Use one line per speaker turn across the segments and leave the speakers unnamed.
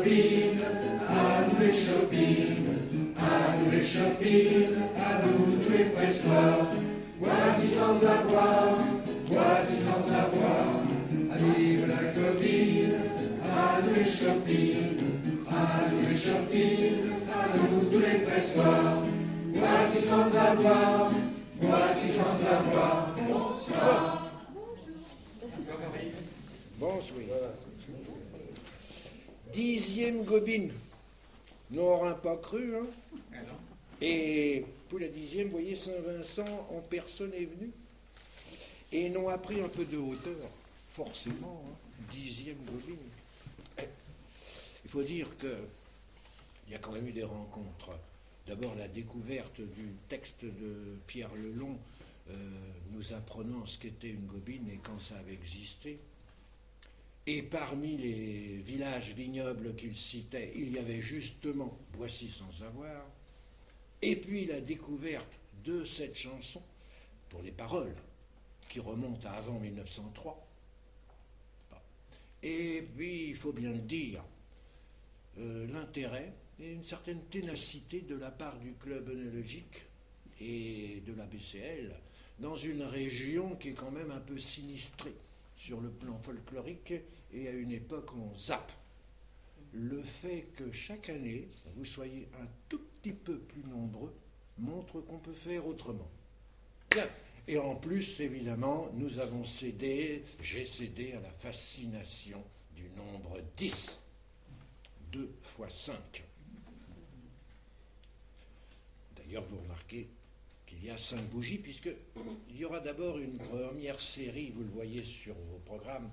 copines, à nous les chopines, à nous les chopines, à nous tous les prestoirs. Voici sans avoir, voici sans avoir, à vivre la copine, à nous les chopines, à nous les chopines, à nous tous les prestoirs. Voici sans avoir, voici sans avoir, bonsoir.
Bonsoir. 10e gobine. N'aura pas cru, hein. Et pour la 10e, vous voyez, Saint-Vincent en personne est venu. Et ils n'ont appris un peu de hauteur, forcément, hein. 10e gobine. Il faut dire qu'il y a quand même eu des rencontres. D'abord, la découverte du texte de Pierre Lelon, nous apprenant ce qu'était une gobine et quand ça avait existé. Et parmi les villages vignobles qu'il citait, il y avait justement Boissy sans savoir. Et puis la découverte de cette chanson, pour les paroles, qui remontent à avant 1903. Et puis, il faut bien le dire, l'intérêt et une certaine ténacité de la part du club œnologique et de la BCL dans une région qui est quand même un peu sinistrée sur le plan folklorique et à une époque on zappe. Le fait que chaque année vous soyez un tout petit peu plus nombreux montre qu'on peut faire autrement. Bien. Et en plus, évidemment, j'ai cédé à la fascination du nombre 10. 2 fois 5. D'ailleurs, vous remarquez qu'il y a 5 bougies, puisqu'il y aura d'abord une première série, vous le voyez sur vos programmes,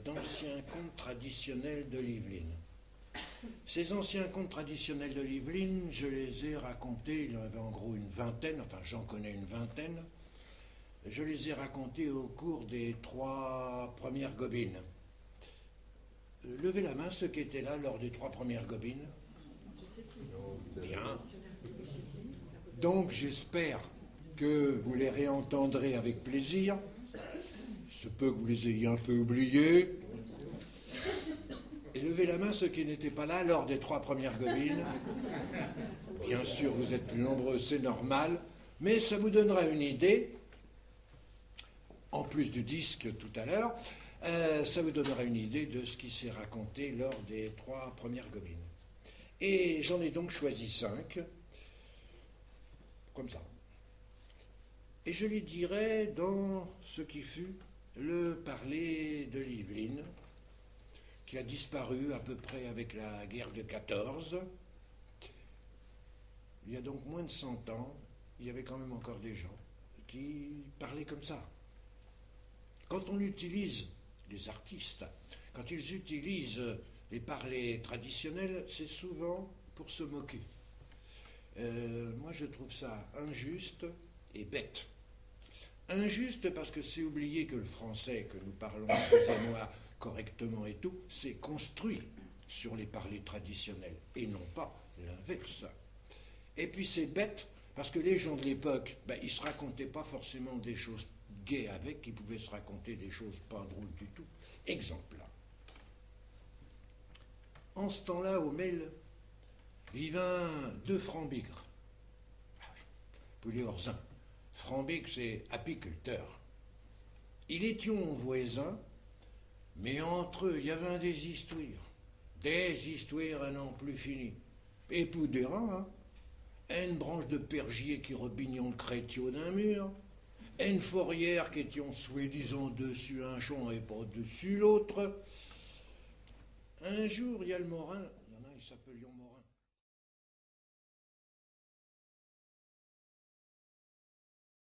d'anciens contes traditionnels de l'Yvelines. Ces anciens contes traditionnels de l'Yvelines, je les ai racontés, il y en avait en gros une vingtaine, enfin j'en connais une vingtaine, je les ai racontés au cours des 3 premières gobines. Levez la main ceux qui étaient là lors des 3 premières gobines. Bien. Donc j'espère que vous les réentendrez avec plaisir. Il se peut que vous les ayez un peu oubliés. Et levez la main ceux qui n'étaient pas là lors des 3 premières gobines. Bien sûr, vous êtes plus nombreux, c'est normal. Mais ça vous donnera une idée, en plus du disque tout à l'heure, ça vous donnera une idée de ce qui s'est raconté lors des 3 premières gobines. Et j'en ai donc choisi 5, comme ça. Et je les dirai dans ce qui fut le parler de l'Yveline, qui a disparu à peu près avec la guerre de 14. Il y a donc moins de 100 ans, il y avait quand même encore des gens qui parlaient comme ça. Quand on utilise, les artistes, quand ils utilisent les parlers traditionnels, c'est souvent pour se moquer. Moi, je trouve ça injuste et bête. Injuste parce que c'est oublier que le français que nous parlons, excusez-moi, correctement et tout, c'est construit sur les parlers traditionnels et non pas l'inverse. Et puis c'est bête parce que les gens de l'époque, ils ne se racontaient pas forcément des choses gaies avec, ils pouvaient se raconter des choses pas drôles du tout. Exemple. En ce temps-là, au Mail, vivait 2 francs-bigres. Poulet Orzin. Franc-bigre, c'est apiculteur. Ils étaient voisins, mais entre eux, il y avait des histoires à n'en plus fini. Et pour des reins, une branche de pergier qui rebignon le crétio d'un mur, une fourrière qui était soi-disant dessus un champ et pas dessus l'autre. Un jour, il y a le Morin, il y en a, il s'appelle Morin.